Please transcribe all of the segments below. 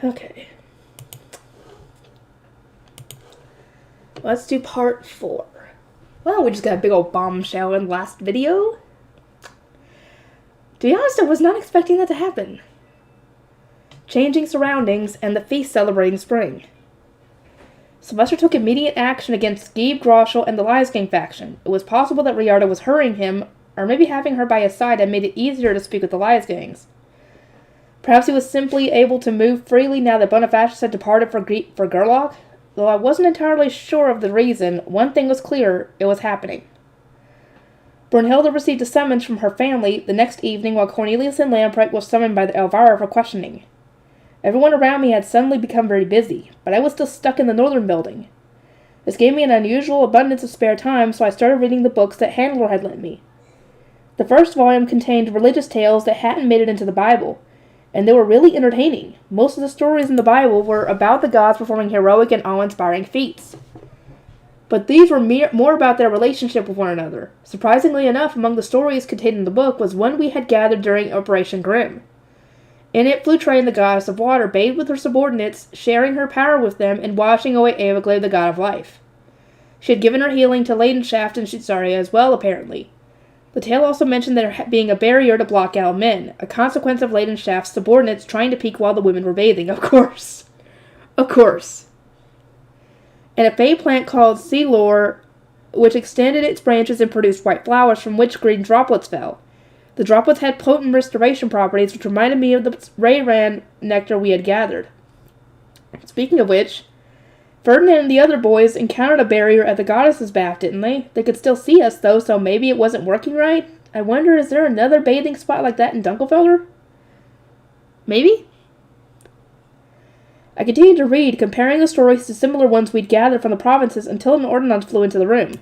Okay. Let's do part 4. Well, we just got a big old bombshell in the last video. To be honest, I was not expecting that to happen. Changing surroundings and the feast celebrating spring. Sylvester took immediate action against Gabe Groschel and the Lies Gang faction. It was possible that Riarda was hurrying him, or maybe having her by his side had made it easier to speak with the Lies Gangs. Perhaps he was simply able to move freely now that Bonifacius had departed for Gerlach. Though I wasn't entirely sure of the reason, one thing was clear: it was happening. Brunhilde received a summons from her family the next evening while Cornelius and Lamprecht were summoned by the Elvira for questioning. Everyone around me had suddenly become very busy, but I was still stuck in the northern building. This gave me an unusual abundance of spare time, so I started reading the books that Handler had lent me. The first volume contained religious tales that hadn't made it into the Bible, and they were really entertaining. Most of the stories in the Bible were about the gods performing heroic and awe-inspiring feats. But these were more about their relationship with one another. Surprisingly enough, among the stories contained in the book was one we had gathered during Operation Grimm. In it, Flutrain, the goddess of water, bathed with her subordinates, sharing her power with them and washing away Eivoglae, the god of life. She had given her healing to Leidenschaft and Schitzaria as well, apparently. The tale also mentioned there being a barrier to block out men, a consequence of Leidenschaft's subordinates trying to peek while the women were bathing, of course. Of course. And a fey plant called Sealor, which extended its branches and produced white flowers from which green droplets fell. The droplets had potent restoration properties, which reminded me of the Rayran nectar we had gathered. Speaking of which, Ferdinand and the other boys encountered a barrier at the goddess's bath, didn't they? They could still see us, though, so maybe it wasn't working right? I wonder, is there another bathing spot like that in Dunkelfelder? Maybe? I continued to read, comparing the stories to similar ones we'd gathered from the provinces until an ordinance flew into the room.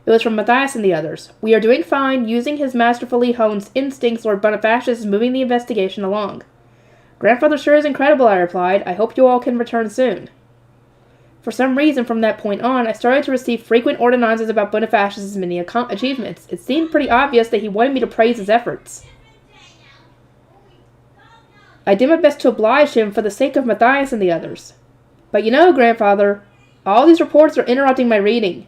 It was from Matthias and the others. We are doing fine. Using his masterfully honed instincts, Lord Bonifacius is moving the investigation along. Grandfather sure is incredible, I replied. I hope you all can return soon. For some reason, from that point on, I started to receive frequent ordinances about Bonifacius' many achievements. It seemed pretty obvious that he wanted me to praise his efforts. I did my best to oblige him for the sake of Matthias and the others. But you know, Grandfather, all these reports are interrupting my reading.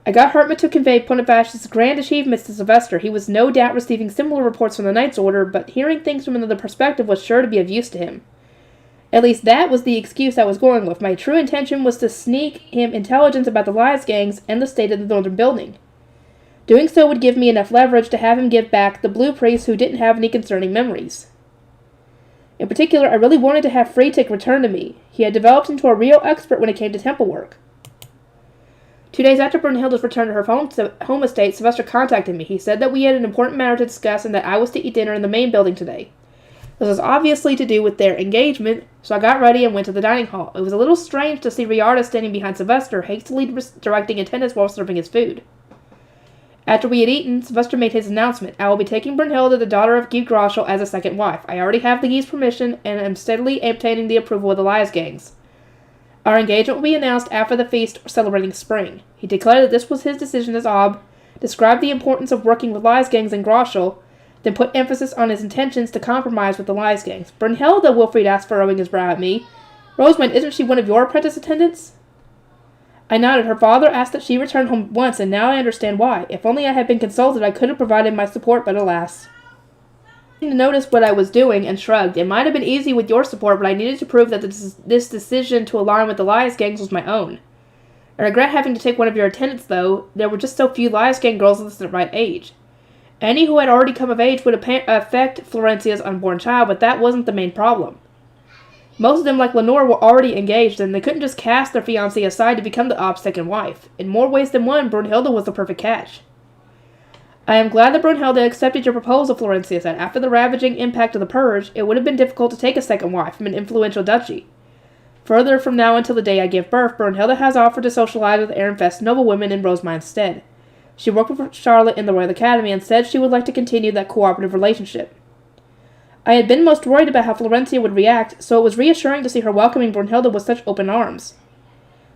I got Hartman to convey Bonifacius' grand achievements to Sylvester. He was no doubt receiving similar reports from the Knight's Order, but hearing things from another perspective was sure to be of use to him. At least that was the excuse I was going with. My true intention was to sneak him intelligence about the Lies Gangs and the state of the northern building. Doing so would give me enough leverage to have him give back the Blue Priest who didn't have any concerning memories. In particular, I really wanted to have Freytik return to me. He had developed into a real expert when it came to temple work. 2 days after Brunhilde's return to her home estate, Sylvester contacted me. He said that we had an important matter to discuss and that I was to eat dinner in the main building today. This was obviously to do with their engagement, so I got ready and went to the dining hall. It was a little strange to see Riarda standing behind Sylvester, hastily directing attendants while serving his food. After we had eaten, Sylvester made his announcement. I will be taking Brunhilde, the daughter of Guy Groschel, as a second wife. I already have the Guy's permission and am steadily obtaining the approval of the Lies Gangs. Our engagement will be announced after the feast celebrating spring. He declared that this was his decision as Ob, described the importance of working with Lies Gangs and Groschel, then put emphasis on his intentions to compromise with the Lies Gangs. Brunhilde, Wilfried asked, furrowing his brow at me. Rosamund, isn't she one of your apprentice attendants? I nodded. Her father asked that she return home once, and now I understand why. If only I had been consulted, I could have provided my support, but alas. I didn't notice what I was doing and shrugged. It might have been easy with your support, but I needed to prove that this decision to align with the Lies Gangs was my own. I regret having to take one of your attendants, though. There were just so few Lies Gang girls of the right age. Any who had already come of age would affect Florencia's unborn child, but that wasn't the main problem. Most of them, like Lenore, were already engaged, and they couldn't just cast their fiancé aside to become the Ob's second wife. In more ways than one, Brunhilde was the perfect catch. I am glad that Brunhilde accepted your proposal, Florencia said. After the ravaging impact of the Purge, it would have been difficult to take a second wife from an influential duchy. Further, from now until the day I give birth, Brunhilde has offered to socialize with Ehrenfest's noblewomen in Rosamund's stead. She worked with Charlotte in the Royal Academy and said she would like to continue that cooperative relationship. I had been most worried about how Florencia would react, so it was reassuring to see her welcoming Brunhilde with such open arms.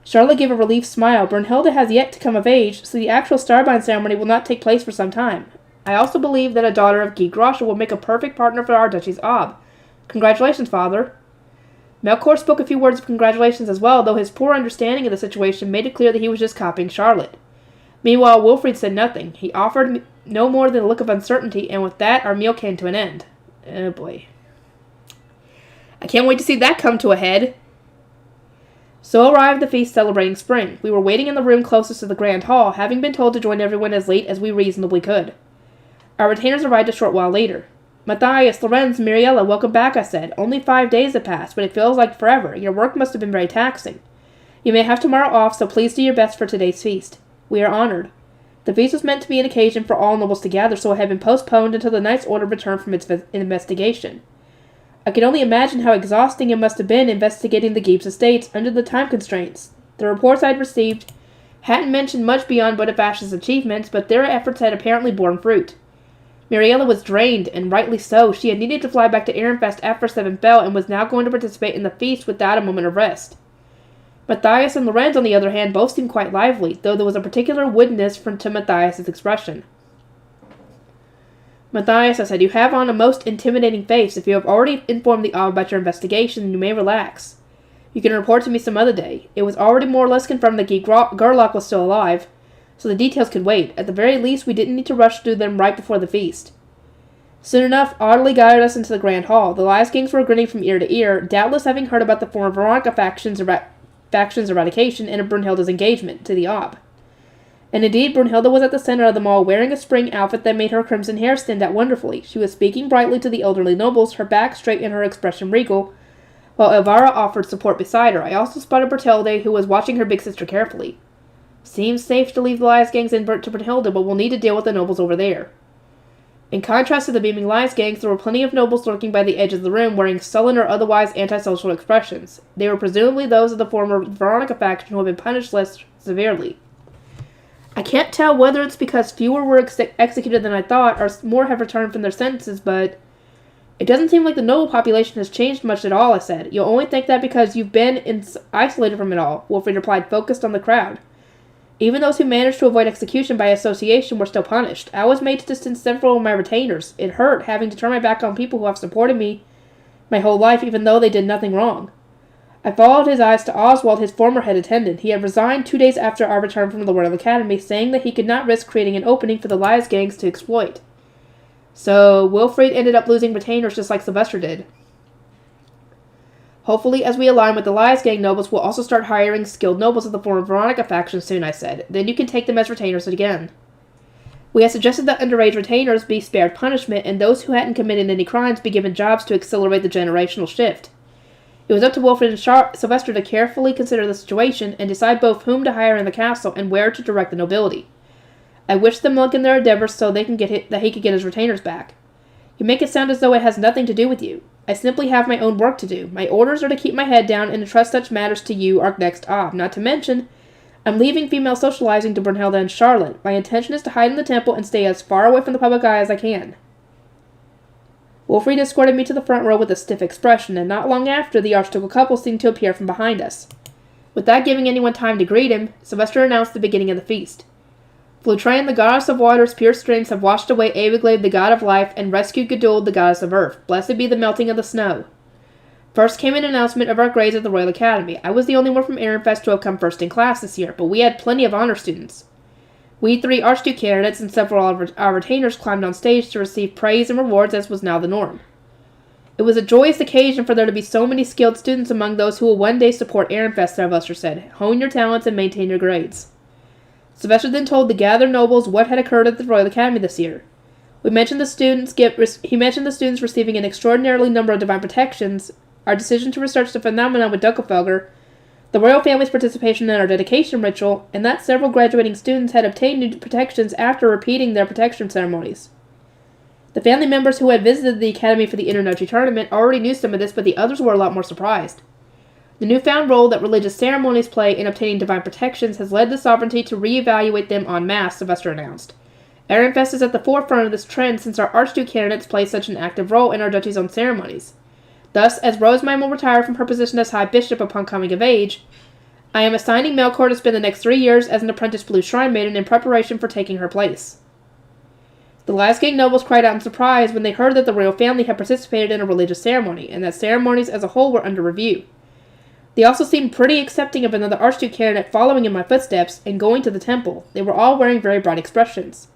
Charlotte gave a relieved smile. Brunhilde has yet to come of age, so the actual Starbind ceremony will not take place for some time. I also believe that a daughter of Guy Groschel will make a perfect partner for our duchy's Ob. Congratulations, Father. Melkor spoke a few words of congratulations as well, though his poor understanding of the situation made it clear that he was just copying Charlotte. Meanwhile, Wilfrid said nothing. He offered no more than a look of uncertainty, and with that, our meal came to an end. Oh boy. I can't wait to see that come to a head. So arrived the feast celebrating spring. We were waiting in the room closest to the grand hall, having been told to join everyone as late as we reasonably could. Our retainers arrived a short while later. Matthias, Lorenz, Miriella, welcome back, I said. Only 5 days have passed, but it feels like forever. Your work must have been very taxing. You may have tomorrow off, so please do your best for today's feast. We are honored. The feast was meant to be an occasion for all nobles to gather, so it had been postponed until the Knight's Order returned from its investigation. I can only imagine how exhausting it must have been investigating the Gibbs estates under the time constraints. The reports I had received hadn't mentioned much beyond Bonifacio's achievements, but their efforts had apparently borne fruit. Miriella was drained, and rightly so. She had needed to fly back to Ehrenfest after 7 fell, and was now going to participate in the feast without a moment of rest. Matthias and Lorenz, on the other hand, both seemed quite lively, though there was a particular woodenness to Matthias's expression. Matthias, I said, you have on a most intimidating face. If you have already informed the Ob about your investigation, you may relax. You can report to me some other day. It was already more or less confirmed that Gerlach was still alive, so the details could wait. At the very least, we didn't need to rush through them right before the feast. Soon enough, Audley guided us into the grand hall. The Lias gangs were grinning from ear to ear, doubtless having heard about the former Veronica faction's eradication and of Brunhilde's engagement to the Ob. And indeed, Brunhilde was at the center of them all, wearing a spring outfit that made her crimson hair stand out wonderfully. She was speaking brightly to the elderly nobles, her back straight and her expression regal, while Elvira offered support beside her. I also spotted Bertilde, who was watching her big sister carefully. Seems safe to leave the Lias gangs in to Brunhilde, but we'll need to deal with the nobles over there. In contrast to the beaming Lias gangs, there were plenty of nobles lurking by the edge of the room, wearing sullen or otherwise antisocial expressions. They were presumably those of the former Veronica faction who had been punished less severely. I can't tell whether it's because fewer were executed than I thought, or more have returned from their sentences, but it doesn't seem like the noble population has changed much at all, I said. You'll only think that because you've been isolated from it all, Wilfrid replied, focused on the crowd. Even those who managed to avoid execution by association were still punished. I was made to distance several of my retainers. It hurt, having to turn my back on people who have supported me my whole life, even though they did nothing wrong. I followed his eyes to Oswald, his former head attendant. He had resigned 2 days after our return from the Royal Academy, saying that he could not risk creating an opening for the Lias gangs to exploit. So, Wilfrid ended up losing retainers just like Sylvester did. Hopefully, as we align with the Lias gang nobles, we'll also start hiring skilled nobles of the former Veronica faction soon, I said. Then you can take them as retainers again. We had suggested that underage retainers be spared punishment, and those who hadn't committed any crimes be given jobs to accelerate the generational shift. It was up to Wilfrid and Sylvester to carefully consider the situation and decide both whom to hire in the castle and where to direct the nobility. I wished them luck in their endeavors so that he could get his retainers back. You make it sound as though it has nothing to do with you. I simply have my own work to do. My orders are to keep my head down and to trust such matters to you, our next Ob. Not to mention, I'm leaving female socializing to Brunhilde and Charlotte. My intention is to hide in the temple and stay as far away from the public eye as I can. Wilfrid escorted me to the front row with a stiff expression, and not long after, the archducal couple seemed to appear from behind us. Without giving anyone time to greet him, Sylvester announced the beginning of the feast. Flutran, the goddess of water's pure streams, have washed away Aeviglade, the god of life, and rescued Geduld, the goddess of earth. Blessed be the melting of the snow. First came an announcement of our grades at the Royal Academy. I was the only one from Ehrenfest to have come first in class this year, but we had plenty of honor students. We 3 Archduke candidates and several of our retainers climbed on stage to receive praise and rewards, as was now the norm. It was a joyous occasion for there to be so many skilled students among those who will one day support Ehrenfest, Sylvester said. Hone your talents and maintain your grades. Sylvester then told the gathered nobles what had occurred at the Royal Academy this year. He mentioned the students receiving an extraordinary number of divine protections, our decision to research the phenomenon with Dunkelfelger, the royal family's participation in our dedication ritual, and that several graduating students had obtained new protections after repeating their protection ceremonies. The family members who had visited the academy for the Internoche tournament already knew some of this, but the others were a lot more surprised. The newfound role that religious ceremonies play in obtaining divine protections has led the sovereignty to re-evaluate them en masse, Sylvester announced. Ehrenfest is at the forefront of this trend since our Archduke candidates play such an active role in our duchy's own ceremonies. Thus, as Rosamund will retire from her position as High Bishop upon coming of age, I am assigning Melkor to spend the next 3 years as an apprentice Blue Shrine Maiden in preparation for taking her place. The Lias gang nobles cried out in surprise when they heard that the royal family had participated in a religious ceremony, and that ceremonies as a whole were under review. They also seemed pretty accepting of another Archduke candidate following in my footsteps and going to the temple. They were all wearing very bright expressions.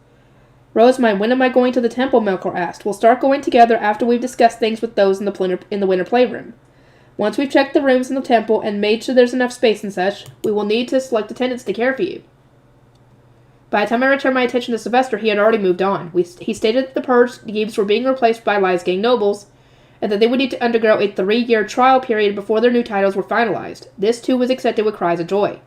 Rosemine, when am I going to the temple? Melkor asked. We'll start going together after we've discussed things with those in the winter playroom. Once we've checked the rooms in the temple and made sure there's enough space and such, we will need to select attendants to care for you. By the time I returned my attention to Sylvester, he had already moved on. He stated that the Purge Geebs were being replaced by Lysgang nobles, and that they would need to undergo a 3-year trial period before their new titles were finalized. This, too, was accepted with cries of joy.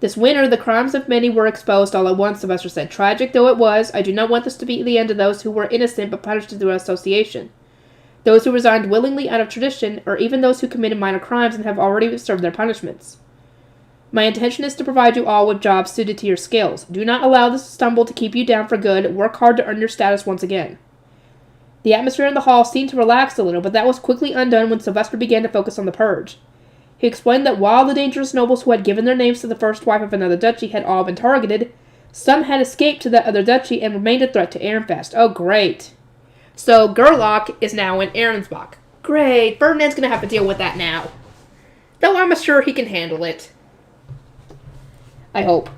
This winter, the crimes of many were exposed all at once, Sylvester said. Tragic though it was, I do not want this to be the end of those who were innocent but punished through association. Those who resigned willingly out of tradition, or even those who committed minor crimes and have already served their punishments. My intention is to provide you all with jobs suited to your skills. Do not allow this stumble to keep you down for good. Work hard to earn your status once again. The atmosphere in the hall seemed to relax a little, but that was quickly undone when Sylvester began to focus on the purge. He explained that while the dangerous nobles who had given their names to the first wife of another duchy had all been targeted, some had escaped to that other duchy and remained a threat to Ehrenfest. Oh, great. So, Gerlach is now in Ahrensbach. Great. Ferdinand's going to have to deal with that now. Though I'm sure he can handle it. I hope.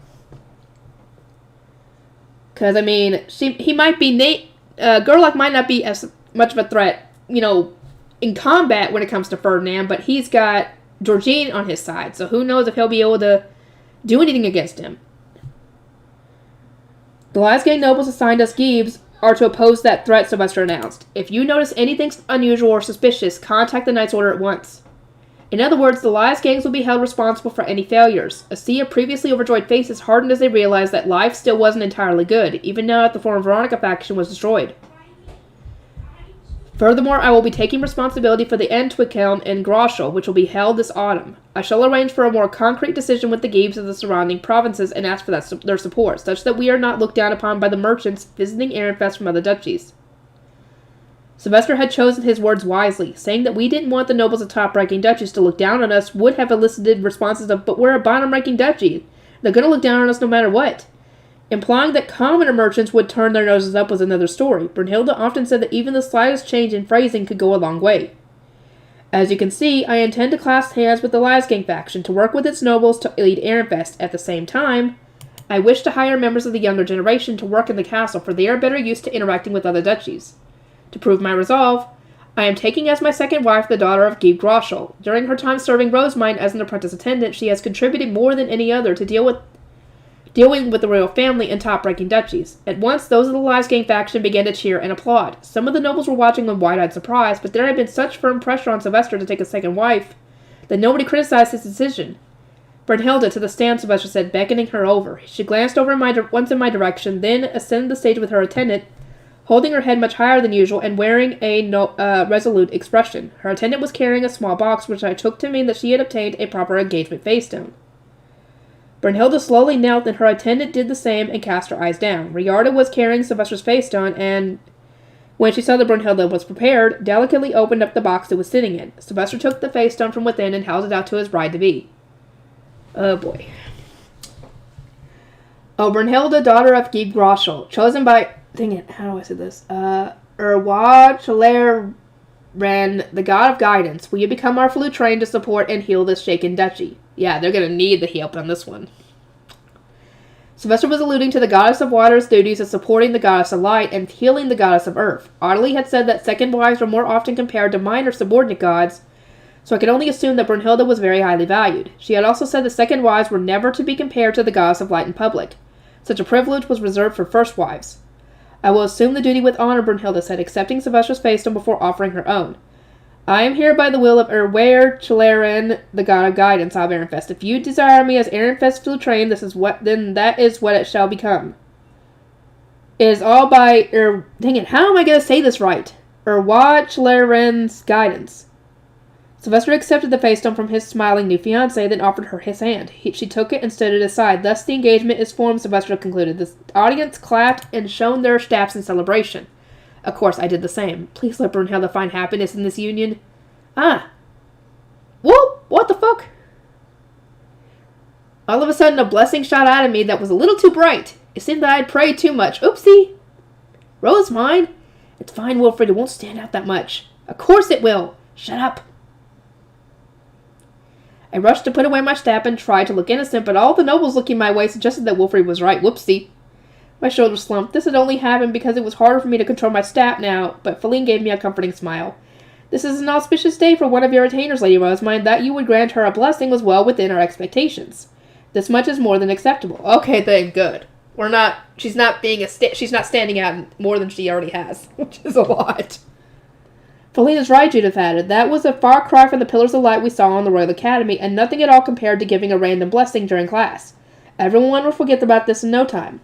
Because, I mean, he might be... Gerlach might not be as much of a threat, in combat when it comes to Ferdinand, but he's got Georgine on his side, so who knows if he'll be able to do anything against him. The Lysgang nobles assigned us Geebs are to oppose that threat, Sylvester announced. If you notice anything unusual or suspicious, contact the Knight's Order at once. In other words, the Lysgangs will be held responsible for any failures. A sea of previously overjoyed faces hardened as they realized that life still wasn't entirely good, even now that the former Veronica faction was destroyed. Furthermore, I will be taking responsibility for the Entwickeln in Groschel, which will be held this autumn. I shall arrange for a more concrete decision with the Geebs of the surrounding provinces and ask for their support, such that we are not looked down upon by the merchants visiting Ehrenfest from other duchies. Sylvester had chosen his words wisely. Saying that we didn't want the nobles of top-ranking duchies to look down on us would have elicited responses of, but we're a bottom-ranking duchy. They're going to look down on us no matter what. Implying that commoner merchants would turn their noses up was another story. Brunhilde often said that even the slightest change in phrasing could go a long way. As you can see, I intend to clasp hands with the Lysgang faction to work with its nobles to lead Ehrenfest. At the same time, I wish to hire members of the younger generation to work in the castle, for they are better used to interacting with other duchies. To prove my resolve, I am taking as my second wife the daughter of Geeb Groschel. During her time serving Rosemine as an apprentice attendant, she has contributed more than any other to dealing with the royal family and top-ranking duchies. At once, those of the Lysgang faction began to cheer and applaud. Some of the nobles were watching with wide-eyed surprise, but there had been such firm pressure on Sylvester to take a second wife that nobody criticized his decision. Brunhilde, to the stand, Sylvester said, beckoning her over. She glanced over once in my direction, then ascended the stage with her attendant, holding her head much higher than usual and wearing a resolute expression. Her attendant was carrying a small box, which I took to mean that she had obtained a proper engagement faystone. Brunhilde slowly knelt, and her attendant did the same and cast her eyes down. Riarda was carrying Sylvester's faystone, and when she saw that Brunhilde was prepared, delicately opened up the box it was sitting in. Sylvester took the faystone from within and held it out to his bride-to-be. Oh boy. Oh, Brunhilde, daughter of Geeb Groschel, chosen by... Dang it, how do I say this? Erwa Chaleren, the god of guidance. Will you become our flute train to support and heal this shaken duchy? Yeah, they're going to need the help on this one. Sylvester was alluding to the goddess of water's duties of supporting the goddess of light and healing the goddess of earth. Audley had said that second wives were more often compared to minor subordinate gods, so I could only assume that Brunhilde was very highly valued. She had also said that second wives were never to be compared to the goddess of light in public. Such a privilege was reserved for first wives. I will assume the duty with honor, Brunhilde said, accepting Sylvester's faystone before offering her own. I am here by the will of Erwaer Chaleren, the god of guidance of Ehrenfest. If you desire me as Ehrenfest's flute train, then that is what it shall become. It is all by dang it, how am I going to say this right? Erwa Chaleren's guidance. Sylvester accepted the faystone from his smiling new fiancée, then offered her his hand. She took it and stood it aside. Thus the engagement is formed, Sylvester concluded. The audience clapped and shone their staffs in celebration. Of course, I did the same. Please let Brunhilde find happiness in this union. Ah. Whoop! What the fuck? All of a sudden, a blessing shot out of me that was a little too bright. It seemed that I'd prayed too much. Oopsie! Rosemine? It's fine, Wilfred. It won't stand out that much. Of course it will. Shut up. I rushed to put away my staff and tried to look innocent, but all the nobles looking my way suggested that Wilfred was right. Whoopsie. My shoulders slumped. This had only happened because it was harder for me to control my staff now, but Feline gave me a comforting smile. This is an auspicious day for one of your retainers, Lady Rosamond. That you would grant her a blessing was well within our expectations. This much is more than acceptable. Okay, then, good. She's not standing out more than she already has, which is a lot. Feline is right, Judith added. That was a far cry from the pillars of light we saw on the Royal Academy, and nothing at all compared to giving a random blessing during class. Everyone will forget about this in no time.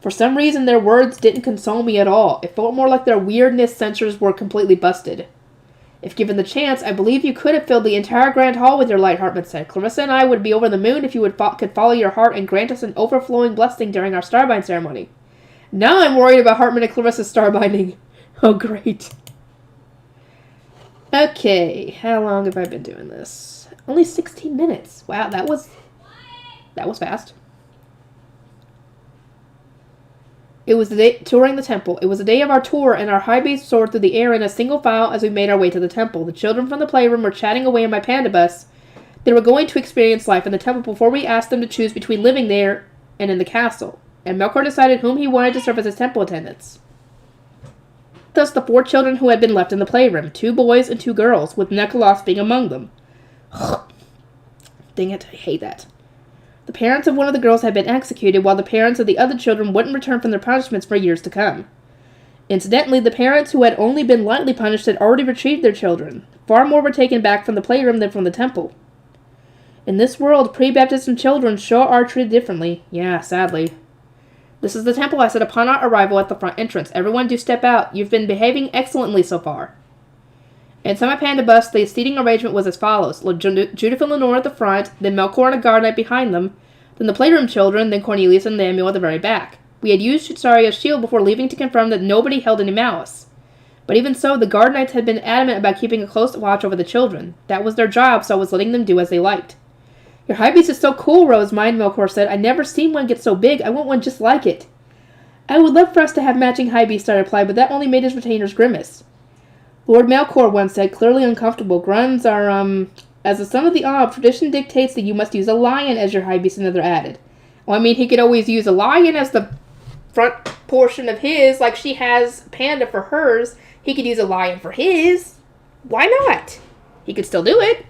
For some reason, their words didn't console me at all. It felt more like their weirdness sensors were completely busted. If given the chance, I believe you could have filled the entire Grand Hall with your light, Hartman said. Clarissa and I would be over the moon if you could follow your heart and grant us an overflowing blessing during our starbind ceremony. Now I'm worried about Hartman and Clarissa's starbinding. Oh, great. Okay, how long have I been doing this? Only 16 minutes. Wow, that was fast. It was the day touring the temple. It was the day of our tour, and our high beast soared through the air in a single file as we made our way to the temple. The children from the playroom were chatting away in my panda bus. They were going to experience life in the temple before we asked them to choose between living there and in the castle, and Melkor decided whom he wanted to serve as his temple attendants. Thus the 4 children who had been left in the playroom, 2 boys and 2 girls, with Nikolas being among them. Dang it, I hate that. The parents of one of the girls had been executed, while the parents of the other children wouldn't return from their punishments for years to come. Incidentally, the parents who had only been lightly punished had already retrieved their children. Far more were taken back from the playroom than from the temple. In this world, pre-baptism children sure are treated differently. Yeah, sadly. This is the temple, I said upon our arrival at the front entrance. Everyone do step out. You've been behaving excellently so far. Inside my panda bus, the seating arrangement was as follows. Judith and Lenore at the front, then Melkor and a guard knight behind them, then the playroom children, then Cornelius and Samuel at the very back. We had used Saria's shield before leaving to confirm that nobody held any malice. But even so, the guard knights had been adamant about keeping a close watch over the children. That was their job, so I was letting them do as they liked. Your high beast is so cool, Rosamond, Melkor said. I never seen one get so big. I want one just like it. I would love for us to have matching high beasts, I replied, but that only made his retainers grimace. Lord Melkor once said, clearly uncomfortable. Gruns are, as the son of the Ob, tradition dictates that you must use a lion as your high beast, another added. Well, I mean, he could always use a lion as the front portion of his, like she has panda for hers. He could use a lion for his. Why not? He could still do it.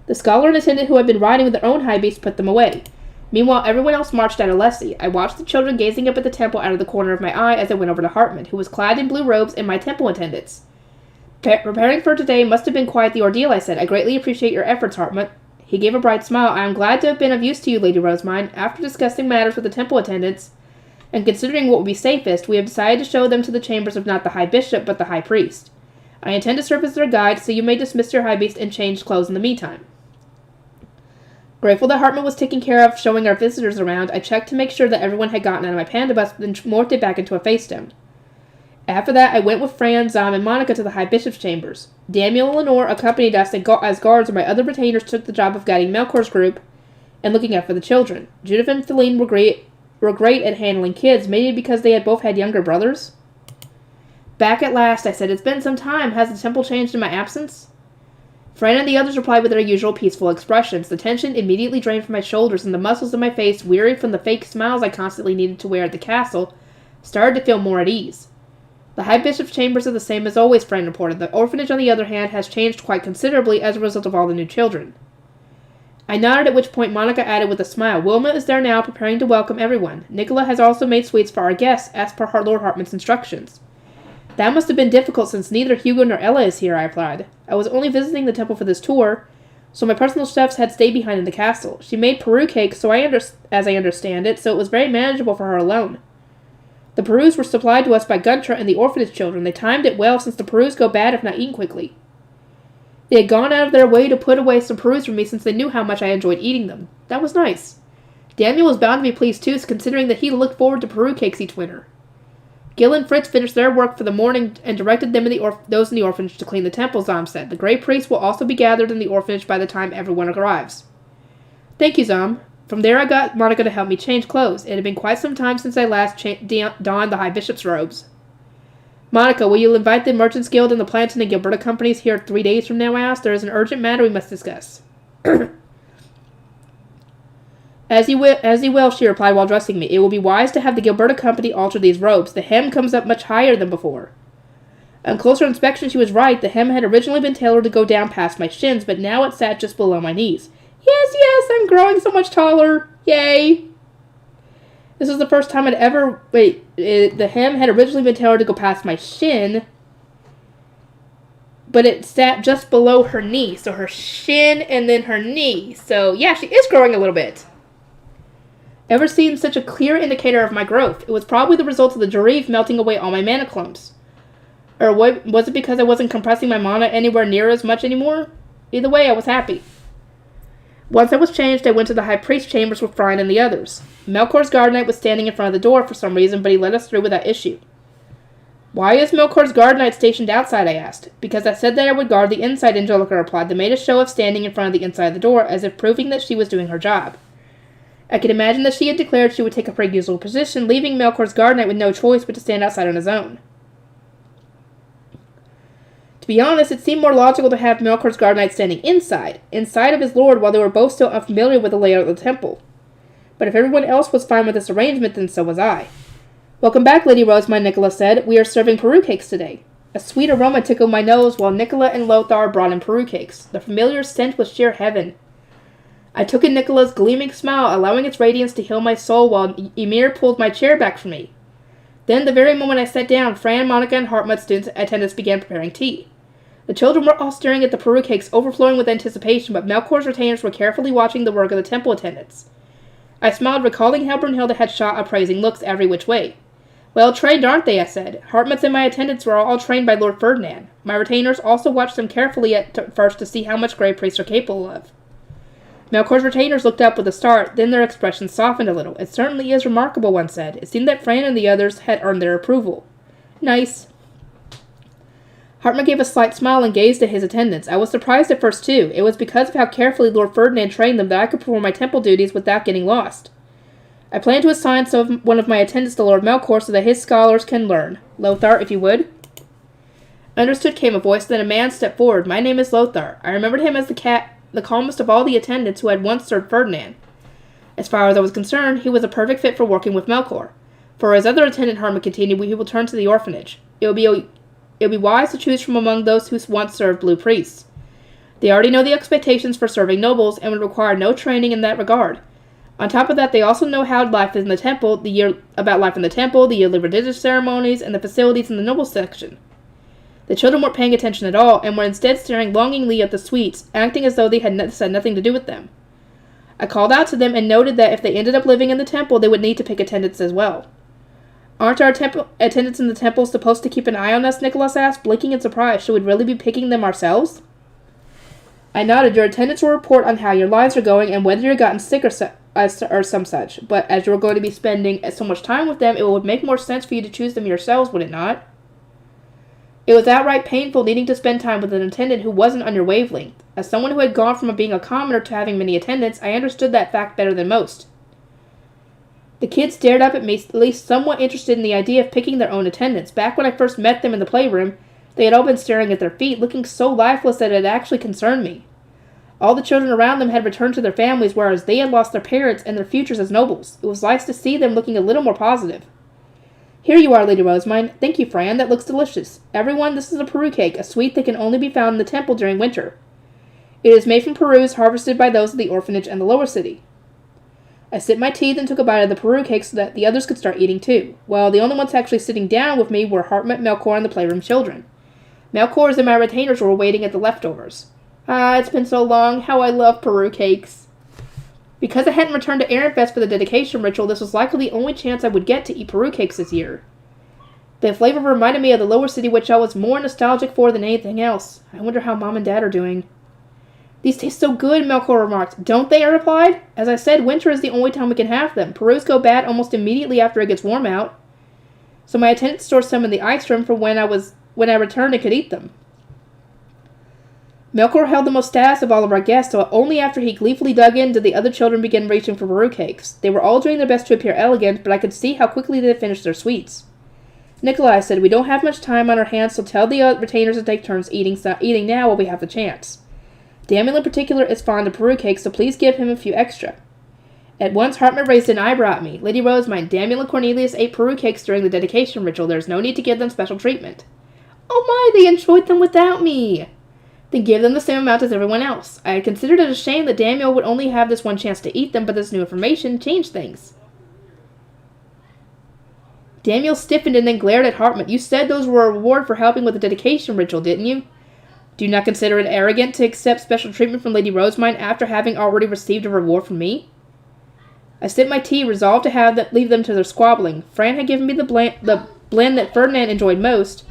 The scholar and attendant who had been riding with their own high beast put them away. Meanwhile, everyone else marched out of Leslie. I watched the children gazing up at the temple out of the corner of my eye as I went over to Hartman, who was clad in blue robes and my temple attendants. Preparing for today must have been quite the ordeal, I said. I greatly appreciate your efforts, Hartman. He gave a bright smile. I am glad to have been of use to you, Lady Rosamond. After discussing matters with the temple attendants, and considering what would be safest, we have decided to show them to the chambers of not the High Bishop, but the High Priest. I intend to serve as their guide, so you may dismiss your high beast and change clothes in the meantime. Grateful that Hartman was taking care of showing our visitors around, I checked to make sure that everyone had gotten out of my panda bus, then morphed it back into a facestone. After that, I went with Fran, Zom, and Monica to the High Bishop's chambers. Daniel and Lenore accompanied us as guards, and my other retainers took the job of guiding Melkor's group and looking out for the children. Judith and Feline were great at handling kids, maybe because they had both had younger brothers. Back at last, I said. It's been some time. Has the temple changed in my absence? Fran and the others replied with their usual peaceful expressions. The tension immediately drained from my shoulders, and the muscles of my face, wearied from the fake smiles I constantly needed to wear at the castle, started to feel more at ease. The High Bishop's chambers are the same as always, Fran reported. The orphanage, on the other hand, has changed quite considerably as a result of all the new children. I nodded, at which point Monica added with a smile, Wilma is there now, preparing to welcome everyone. Nicola has also made sweets for our guests, as per Lord Hartman's instructions. That must have been difficult, since neither Hugo nor Ella is here, I replied. I was only visiting the temple for this tour, so my personal chefs had stayed behind in the castle. She made Peru cakes, as I understand it, so it was very manageable for her alone. The Perus were supplied to us by Guntra and the orphanage children. They timed it well, since the Perus go bad if not eaten quickly. They had gone out of their way to put away some Perus for me, since they knew how much I enjoyed eating them. That was nice. Daniel was bound to be pleased too, considering that he looked forward to Peru cakes each winter. Gil and Fritz finished their work for the morning and directed them those in the orphanage to clean the temple, Zom said. The Grey Priest will also be gathered in the orphanage by the time everyone arrives. Thank you, Zom. From there I got Monica to help me change clothes. It had been quite some time since I last donned the High Bishop's robes. Monica, will you invite the Merchants Guild and the Plantain and Gilberta companies here 3 days from now? I asked. There is an urgent matter we must discuss. As you will, she replied while dressing me. It will be wise to have the Gilberta company alter these robes. The hem comes up much higher than before. On closer inspection, she was right. The hem had originally been tailored to go down past my shins, but now it sat just below my knees. Yes, I'm growing so much taller. Yay! This was the first time I'd ever... the hem had originally been tailored to go past my shin, but it sat just below her knee. So her shin and then her knee. So, yeah, she is growing a little bit. Ever seen such a clear indicator of my growth? It was probably the result of the Jareve melting away all my mana clones. Or was it because I wasn't compressing my mana anywhere near as much anymore? Either way, I was happy. Once I was changed, I went to the High Priest chambers with Brian and the others. Melkor's Guard Knight was standing in front of the door for some reason, but he let us through without issue. Why is Melkor's Guard Knight stationed outside, I asked. Because I said that I would guard the inside, Angelica replied. They made a show of standing in front of the inside of the door, as if proving that she was doing her job. I could imagine that she had declared she would take a pretty usual position, leaving Melkor's Guard Knight with no choice but to stand outside on his own. To be honest, it seemed more logical to have Melkor's Guard Knight standing inside of his lord, while they were both still unfamiliar with the layout of the temple. But if everyone else was fine with this arrangement, then so was I. Welcome back, Lady Rosemine, Nicola said. We are serving Peru cakes today. A sweet aroma tickled my nose while Nicola and Lothar brought in Peru cakes. The familiar scent was sheer heaven. I took in Nicola's gleaming smile, allowing its radiance to heal my soul while Ymir pulled my chair back from me. Then, the very moment I sat down, Fran, Monica, and Hartmut attendants began preparing tea. The children were all staring at the Peru cakes, overflowing with anticipation, but Melkor's retainers were carefully watching the work of the temple attendants. I smiled, recalling how Brunhilde had shot appraising looks every which way. Well trained, aren't they? I said. Hartmut and my attendants were all trained by Lord Ferdinand. My retainers also watched them carefully at first to see how much Grey Priests are capable of. Melkor's retainers looked up with a start, then their expressions softened a little. It certainly is remarkable, one said. It seemed that Fran and the others had earned their approval. Nice. Hartmut gave a slight smile and gazed at his attendants. I was surprised at first, too. It was because of how carefully Lord Ferdinand trained them that I could perform my temple duties without getting lost. I plan to assign one of my attendants to Lord Melkor so that his scholars can learn. Lothar, if you would. Understood, came a voice, then a man stepped forward. My name is Lothar. I remembered him as the calmest of all the attendants who had once served Ferdinand. As far as I was concerned, he was a perfect fit for working with Melkor. For his other attendant, Hartmut continued, he will turn to the orphanage. It will be wise to choose from among those who once served Blue Priests. They already know the expectations for serving nobles and would require no training in that regard. On top of that, they also know how life is in the temple, the yearly religious ceremonies, and the facilities in the noble section. The children weren't paying attention at all, and were instead staring longingly at the sweets, acting as though they had nothing to do with them. I called out to them and noted that if they ended up living in the temple, they would need to pick attendants as well. Aren't our attendants in the temple supposed to keep an eye on us? Nicholas asked, blinking in surprise. Should we really be picking them ourselves? I nodded. Your attendants will report on how your lives are going and whether you've gotten sick or some such. But as you're going to be spending so much time with them, it would make more sense for you to choose them yourselves, would it not? It was outright painful needing to spend time with an attendant who wasn't on your wavelength. As someone who had gone from being a commoner to having many attendants, I understood that fact better than most. The kids stared up at me, at least somewhat interested in the idea of picking their own attendants. Back when I first met them in the playroom, they had all been staring at their feet, looking so lifeless that it actually concerned me. All the children around them had returned to their families, whereas they had lost their parents and their futures as nobles. It was nice to see them looking a little more positive. Here you are, Lady Rosemine. Thank you, Fran. That looks delicious. Everyone, this is a Peru cake, a sweet that can only be found in the temple during winter. It is made from Perus harvested by those of the orphanage and the lower city. I sipped my tea and took a bite of the Peru cake so that the others could start eating too. Well, the only ones actually sitting down with me were Hartmut, Melkor, and the playroom children. Melkor's and my retainers were waiting at the leftovers. It's been so long. How I love Peru cakes. Because I hadn't returned to Ehrenfest for the dedication ritual, this was likely the only chance I would get to eat Peru cakes this year. The flavor reminded me of the lower city, which I was more nostalgic for than anything else. I wonder how Mom and Dad are doing. These taste so good, Melkor remarked. Don't they? I replied. As I said, winter is the only time we can have them. Perus go bad almost immediately after it gets warm out. So my attendant stored some in the ice room for when I returned and could eat them. Melkor held the most status of all of our guests, so only after he gleefully dug in did the other children begin reaching for Peru cakes. They were all doing their best to appear elegant, but I could see how quickly they finished their sweets. Nikolai said, we don't have much time on our hands, so tell the retainers to take turns eating now while we have the chance. Daniel in particular is fond of Peru cakes, so please give him a few extra. At once, Hartman raised an eyebrow at me. Lady Rosemine, Daniel and Cornelius ate Peru cakes during the dedication ritual. There's no need to give them special treatment. Oh my, they enjoyed them without me. Then give them the same amount as everyone else. I had considered it a shame that Daniel would only have this one chance to eat them, but this new information changed things. Daniel stiffened and then glared at Hartman. You said those were a reward for helping with the dedication ritual, didn't you? Do you not consider it arrogant to accept special treatment from Lady Rosemine after having already received a reward from me? I sipped my tea, resolved to leave them to their squabbling. Fran had given me the blend that Ferdinand enjoyed most,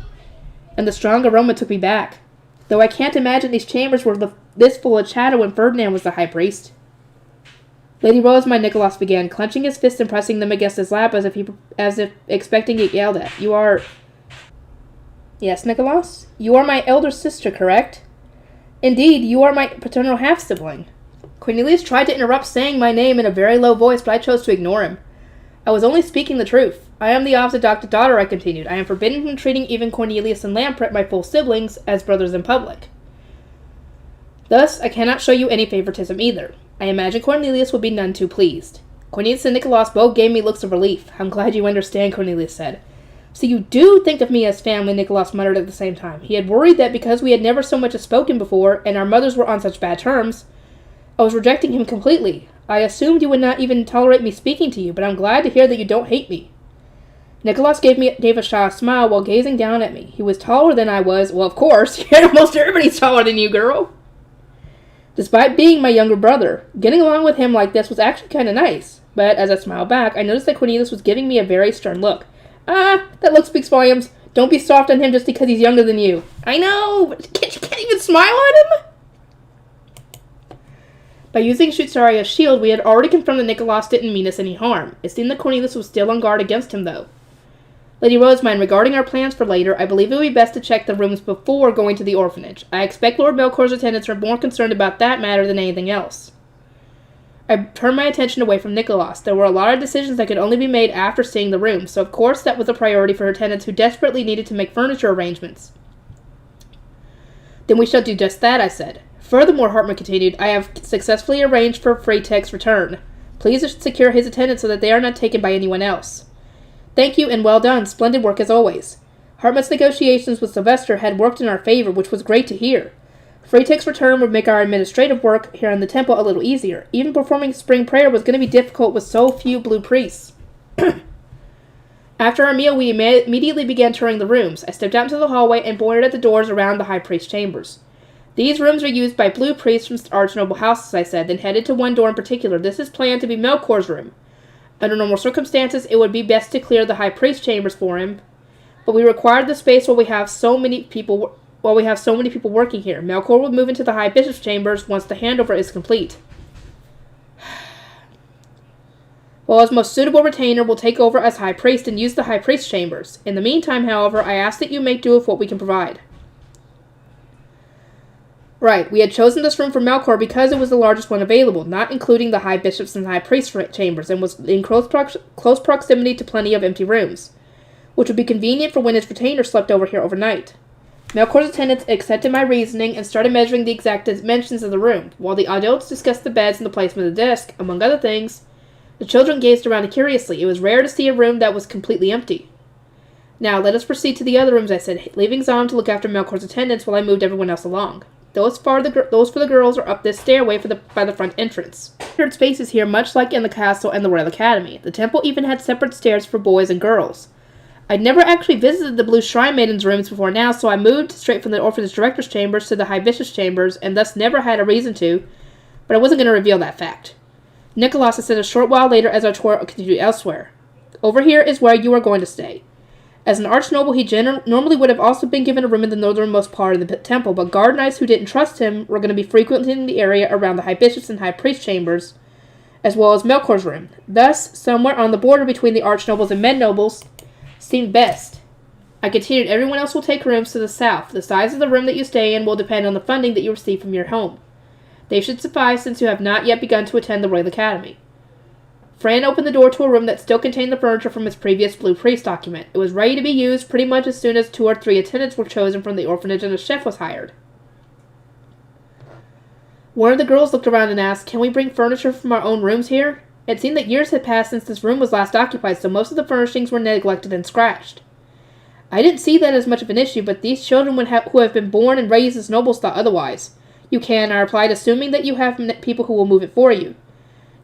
and the strong aroma took me back. Though I can't imagine these chambers were this full of chatter when Ferdinand was the high priest. Lady Rosemine, Nicholas began, clenching his fists and pressing them against his lap as if expecting to get yelled at. You are... Yes, Nicholas? You are my elder sister, correct? Indeed, you are my paternal half-sibling. Cornelius tried to interrupt saying my name in a very low voice, but I chose to ignore him. I was only speaking the truth. I am the obs-adopted daughter, I continued. I am forbidden from treating even Cornelius and Lamprecht, my full siblings, as brothers in public. Thus, I cannot show you any favoritism either. I imagine Cornelius would be none too pleased. Cornelius and Nicholas both gave me looks of relief. I'm glad you understand, Cornelius said. So you do think of me as family, Nicholas muttered at the same time. He had worried that because we had never so much as spoken before, and our mothers were on such bad terms, I was rejecting him completely. I assumed you would not even tolerate me speaking to you, but I'm glad to hear that you don't hate me. Nicholas gave a shy smile while gazing down at me. He was taller than I was. Well, of course. Almost everybody's taller than you, girl. Despite being my younger brother, getting along with him like this was actually kind of nice. But as I smiled back, I noticed that Cornelius was giving me a very stern look. That look speaks volumes. Don't be soft on him just because he's younger than you. I know, but you can't even smile at him? By using Shutsaria's shield, we had already confirmed that Nicholas didn't mean us any harm. It seemed that Cornelius was still on guard against him, though. Lady Rosemine, regarding our plans for later, I believe it would be best to check the rooms before going to the orphanage. I expect Lord Melkor's attendants are more concerned about that matter than anything else. I turned my attention away from Nicholas. There were a lot of decisions that could only be made after seeing the room, so of course that was a priority for her attendants who desperately needed to make furniture arrangements. Then we shall do just that, I said. Furthermore, Hartman continued, I have successfully arranged for Freytek's return. Please secure his attendants so that they are not taken by anyone else. Thank you, and well done. Splendid work as always. Hartman's negotiations with Sylvester had worked in our favor, which was great to hear. Freytek's return would make our administrative work here in the temple a little easier. Even performing spring prayer was going to be difficult with so few blue priests. After our meal, we immediately began touring the rooms. I stepped out into the hallway and pointed at the doors around the high priest's chambers. These rooms are used by blue priests from arch-noble houses, I said, then headed to one door in particular. This is planned to be Melkor's room. Under normal circumstances, it would be best to clear the high priest's chambers for him, but we required the space while we have so many people working here. Melkor will move into the high bishop's chambers once the handover is complete. While his most suitable retainer will take over as high priest and use the high priest's chambers. In the meantime, however, I ask that you make do with what we can provide. Right, we had chosen this room for Melkor because it was the largest one available, not including the high bishop's and high priest's chambers, and was in close proximity to plenty of empty rooms, which would be convenient for when his retainer slept over here overnight. Melkor's attendants accepted my reasoning and started measuring the exact dimensions of the room. While the adults discussed the beds and the placement of the desk, among other things, the children gazed around curiously. It was rare to see a room that was completely empty. Now, let us proceed to the other rooms, I said, leaving Zom to look after Melkor's attendants while I moved everyone else along. Those for the girls are up this stairway by the front entrance. Shared spaces here, much like in the castle and the Royal Academy. The temple even had separate stairs for boys and girls. I'd never actually visited the Blue Shrine Maiden's rooms before now, so I moved straight from the orphanage director's chambers to the High Bishop's chambers, and thus never had a reason to, but I wasn't going to reveal that fact. Nicholas said a short while later as our tour continued elsewhere. Over here is where you are going to stay. As an archnoble, he normally would have also been given a room in the northernmost part of the temple, but guard knights who didn't trust him were going to be frequenting the area around the High Bishop's and High Priest's chambers, as well as Melkor's room. Thus, somewhere on the border between the archnobles and men-nobles seemed best. I continued, everyone else will take rooms to the south. The size of the room that you stay in will depend on the funding that you receive from your home. They should suffice since you have not yet begun to attend the Royal Academy. Fran opened the door to a room that still contained the furniture from his previous Blue Priest document. It was ready to be used pretty much as soon as 2 or 3 attendants were chosen from the orphanage and a chef was hired. One of the girls looked around and asked, "Can we bring furniture from our own rooms here?" It seemed that years had passed since this room was last occupied, so most of the furnishings were neglected and scratched. I didn't see that as much of an issue, but these children who have been born and raised as nobles thought otherwise. "You can," I replied, "assuming that you have people who will move it for you.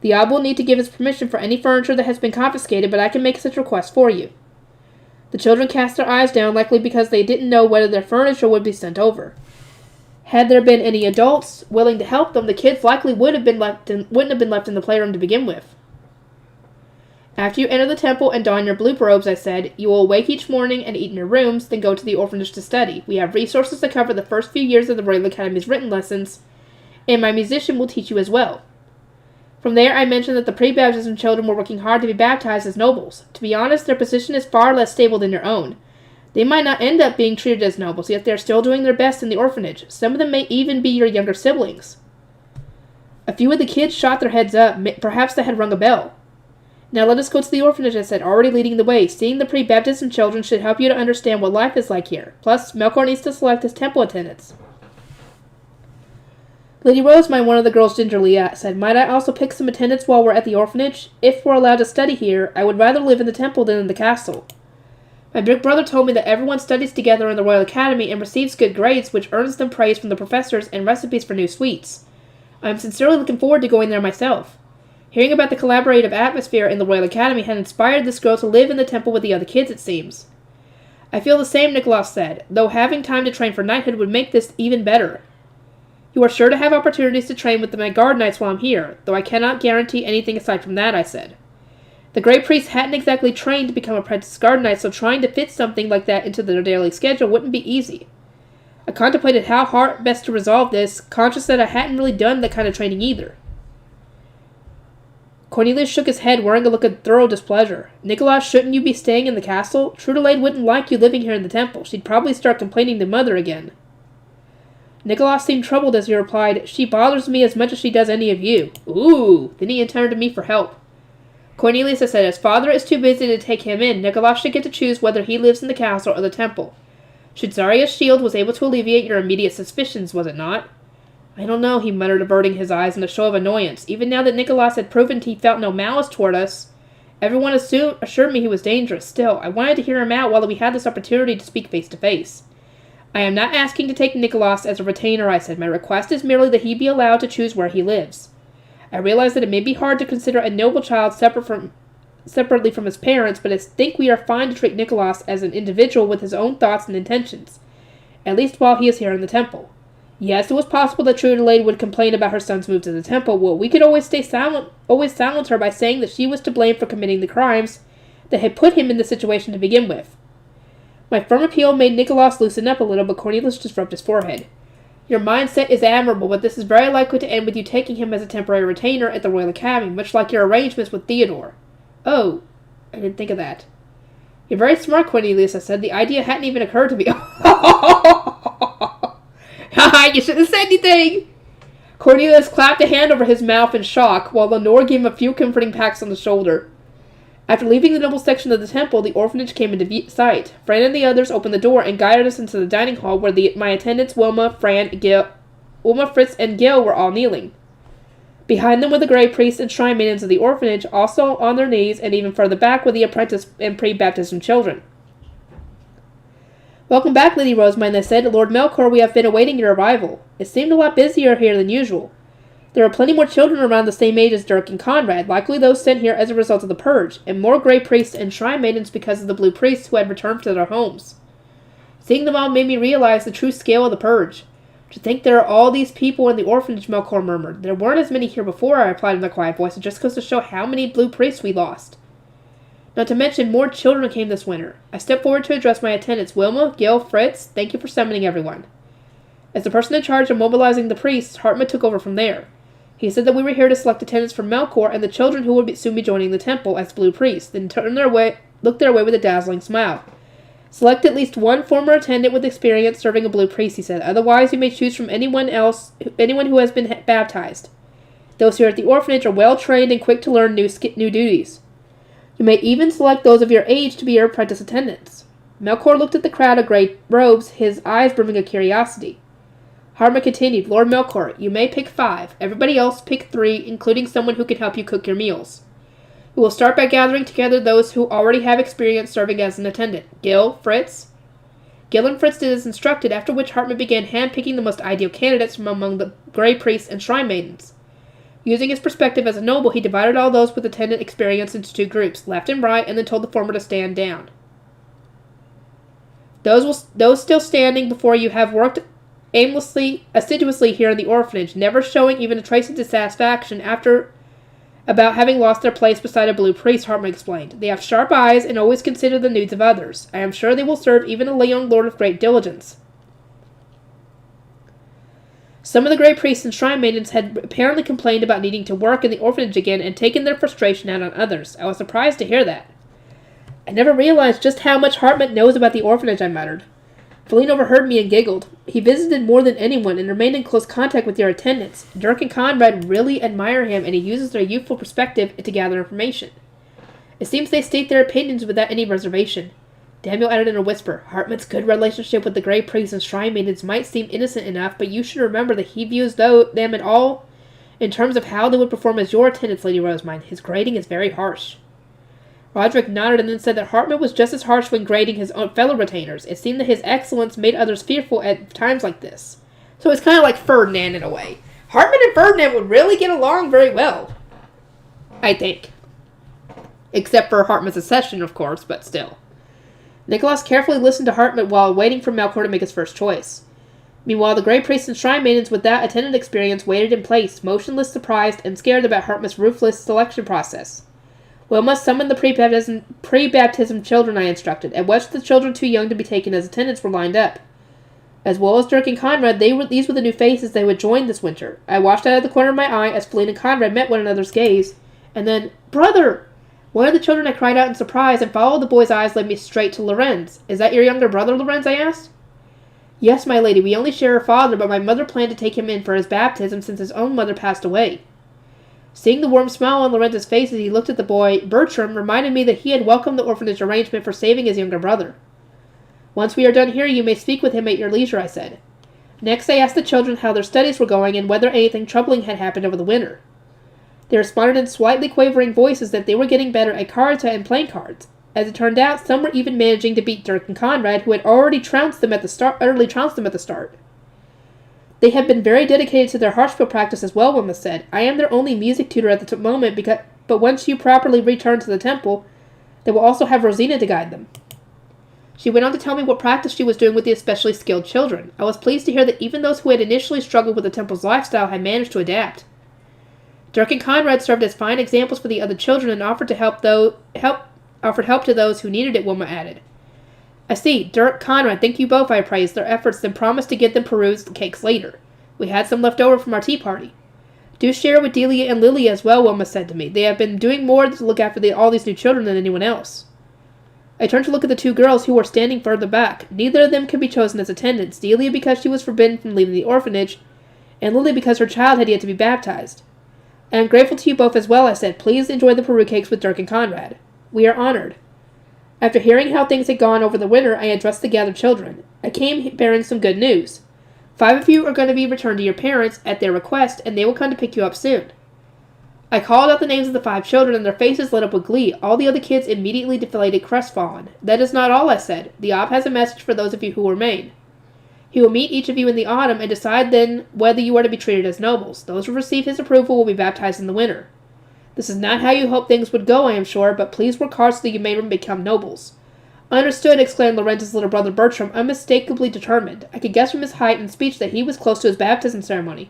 The Abb will need to give his permission for any furniture that has been confiscated, but I can make such request for you." The children cast their eyes down, likely because they didn't know whether their furniture would be sent over. Had there been any adults willing to help them, the kids likely wouldn't have been left in the playroom to begin with. "After you enter the temple and don your blue robes," I said, "you will awake each morning and eat in your rooms, then go to the orphanage to study. We have resources to cover the first few years of the Royal Academy's written lessons, and my musician will teach you as well." From there, I mentioned that the pre-baptism children were working hard to be baptized as nobles. To be honest, their position is far less stable than your own. They might not end up being treated as nobles, yet they are still doing their best in the orphanage. Some of them may even be your younger siblings. A few of the kids shot their heads up. Perhaps they had rung a bell. "Now let us go to the orphanage," I said, already leading the way. "Seeing the pre-baptism children should help you to understand what life is like here. Plus, Melkor needs to select his temple attendants." Lady Rosemine, one of the girls gingerly said, "Might I also pick some attendants while we're at the orphanage? If we're allowed to study here, I would rather live in the temple than in the castle. My big brother told me that everyone studies together in the Royal Academy and receives good grades, which earns them praise from the professors and recipes for new sweets. I am sincerely looking forward to going there myself." Hearing about the collaborative atmosphere in the Royal Academy had inspired this girl to live in the temple with the other kids, it seems. "I feel the same," Nicholas said, "though having time to train for knighthood would make this even better. You are sure to have opportunities to train with my guard knights while I'm here, though I cannot guarantee anything aside from that," I said. The Grey Priests hadn't exactly trained to become apprentice guard knights, so trying to fit something like that into their daily schedule wouldn't be easy. I contemplated how hard best to resolve this, conscious that I hadn't really done that kind of training either. Cornelius shook his head, wearing a look of thorough displeasure. "Nicholas, shouldn't you be staying in the castle? Trudelade wouldn't like you living here in the temple. She'd probably start complaining to Mother again." Nicholas seemed troubled as he replied, "She bothers me as much as she does any of you." "Ooh!" Then he turned to me for help. "Cornelius," I said, "his father is too busy to take him in. Nicholas should get to choose whether he lives in the castle or the temple. Shadzaria's shield was able to alleviate your immediate suspicions, was it not?" "I don't know," he muttered, averting his eyes in a show of annoyance. Even now that Nicholas had proven he felt no malice toward us, everyone assured me he was dangerous. Still, I wanted to hear him out while we had this opportunity to speak face to face. "I am not asking to take Nicholas as a retainer," I said. "My request is merely that he be allowed to choose where he lives. I realize that it may be hard to consider a noble child separately from his parents, but I think we are fine to treat Nicholas as an individual with his own thoughts and intentions, at least while he is here in the temple. Yes, it was possible that Trudelade would complain about her son's move to the temple. Well, we could always silence her by saying that she was to blame for committing the crimes that had put him in this situation to begin with." My firm appeal made Nicholas loosen up a little, but Cornelius just rubbed his forehead. "Your mindset is admirable, but this is very likely to end with you taking him as a temporary retainer at the Royal Academy, much like your arrangements with Theodore." "Oh, I didn't think of that." "You're very smart, Cornelius," I said. "The idea hadn't even occurred to me." "You shouldn't have said anything!" Cornelius clapped a hand over his mouth in shock, while Lenore gave him a few comforting pats on the shoulder. After leaving the noble section of the temple, the orphanage came into sight. Fran and the others opened the door and guided us into the dining hall, where my attendants Wilma, Fritz, and Gil were all kneeling. Behind them were the Grey Priests and Shrine Maidens of the orphanage, also on their knees, and even further back were the apprentice and pre-baptism children. "Welcome back, Lady Rosemine," they said. "Lord Melkor, we have been awaiting your arrival. It seemed a lot busier here than usual. There are plenty more children around the same age as Dirk and Conrad, likely those sent here as a result of the purge, and more Grey Priests and Shrine Maidens because of the Blue Priests who had returned to their homes. Seeing them all made me realize the true scale of the purge. To think there are all these people in the orphanage," Melkor murmured. "There weren't as many here before," I replied in a quiet voice. "It just goes to show how many Blue Priests we lost. Not to mention, more children came this winter." I stepped forward to address my attendants. "Wilma, Gil, Fritz, thank you for summoning everyone." As the person in charge of mobilizing the priests, Hartmut took over from there. He said that we were here to select attendants for Melkor and the children who would soon be joining the temple as Blue Priests, then looked their way with a dazzling smile. "Select at least one former attendant with experience serving a Blue Priest," he said. "Otherwise, you may choose from anyone who has been baptized. Those here at the orphanage are well-trained and quick to learn new duties. You may even select those of your age to be your apprentice attendants. Melkor looked at the crowd of grey robes, his eyes brimming with curiosity. Hartman continued, Lord Melkor, you may pick 5. Everybody else pick 3, including someone who can help you cook your meals. We will start by gathering together those who already have experience serving as an attendant. Gil, Fritz. Gil and Fritz did as instructed, after which Hartman began hand-picking the most ideal candidates from among the grey priests and shrine maidens. Using his perspective as a noble, he divided all those with attendant experience into 2 groups, left and right, and then told the former to stand down. Those still standing before you have worked assiduously here in the orphanage, never showing even a trace of dissatisfaction about having lost their place beside a blue priest, Hartman explained. They have sharp eyes and always consider the needs of others. I am sure they will serve even a young lord of great diligence. Some of the grey priests and shrine maidens had apparently complained about needing to work in the orphanage again and taken their frustration out on others. I was surprised to hear that. I never realized just how much Hartman knows about the orphanage, I muttered. Feline overheard me and giggled. He visited more than anyone and remained in close contact with your attendants. Dirk and Conrad really admire him, and he uses their youthful perspective to gather information. It seems they state their opinions without any reservation. Daniel added in a whisper, Hartman's good relationship with the grey priests and shrine maidens might seem innocent enough, but you should remember that he views them at all in terms of how they would perform as your attendants, Lady Rosemine. His grading is very harsh. Roderick nodded and then said that Hartman was just as harsh when grading his own fellow retainers. It seemed that his excellence made others fearful at times like this. So it's kind of like Ferdinand in a way. Hartman and Ferdinand would really get along very well, I think. Except for Hartman's accession, of course, but still. Nicholas carefully listened to Hartman while waiting for Melkor to make his first choice. Meanwhile, the grey priests and shrine maidens with that attendant experience waited in place, motionless, surprised, and scared about Hartman's ruthless selection process. Wilma summoned the pre-baptism children, I instructed, and watched the children too young to be taken as attendants were lined up. As well as Dirk and Conrad, these were the new faces they would join this winter. I watched out of the corner of my eye as Feline and Conrad met one another's gaze, and then, Brother! One of the children I cried out in surprise, and followed the boy's eyes led me straight to Lorenz. Is that your younger brother, Lorenz? I asked. Yes, my lady, we only share a father, but my mother planned to take him in for his baptism since his own mother passed away. Seeing the warm smile on Lorenz's face as he looked at the boy, Bertram reminded me that he had welcomed the orphanage arrangement for saving his younger brother. Once we are done here, you may speak with him at your leisure, I said. Next, I asked the children how their studies were going and whether anything troubling had happened over the winter. They responded in slightly quavering voices that they were getting better at cards and playing cards. As it turned out, some were even managing to beat Dirk and Conrad, who had utterly trounced them at the start. They have been very dedicated to their harpsichord practice as well, Wilma said. I am their only music tutor at the moment, but once you properly return to the temple, they will also have Rosina to guide them. She went on to tell me what practice she was doing with the especially skilled children. I was pleased to hear that even those who had initially struggled with the temple's lifestyle had managed to adapt. Dirk and Conrad served as fine examples for the other children and offered help to those who needed it, Wilma added. I see. Dirk, Conrad, thank you both, I praised their efforts, then promised to get them perused cakes later. We had some left over from our tea party. Do share with Delia and Lilia as well, Wilma said to me. They have been doing more to look after all these new children than anyone else. I turned to look at the 2 girls who were standing further back. Neither of them could be chosen as attendants, Delia because she was forbidden from leaving the orphanage, and Lilia because her child had yet to be baptized. I am grateful to you both as well, I said. Please enjoy the Peru cakes with Dirk and Conrad. We are honored. After hearing how things had gone over the winter, I addressed the gathered children. I came bearing some good news. 5 of you are going to be returned to your parents at their request, and they will come to pick you up soon. I called out the names of the 5 children, and their faces lit up with glee. All the other kids immediately deflated crestfallen. That is not all, I said. The Ob has a message for those of you who remain. He will meet each of you in the autumn and decide then whether you are to be treated as nobles. Those who receive his approval will be baptized in the winter. This is not how you hoped things would go, I am sure, but please work hard so that you may become nobles. Understood, exclaimed Lorenz's little brother Bertram, unmistakably determined. I could guess from his height and speech that he was close to his baptism ceremony.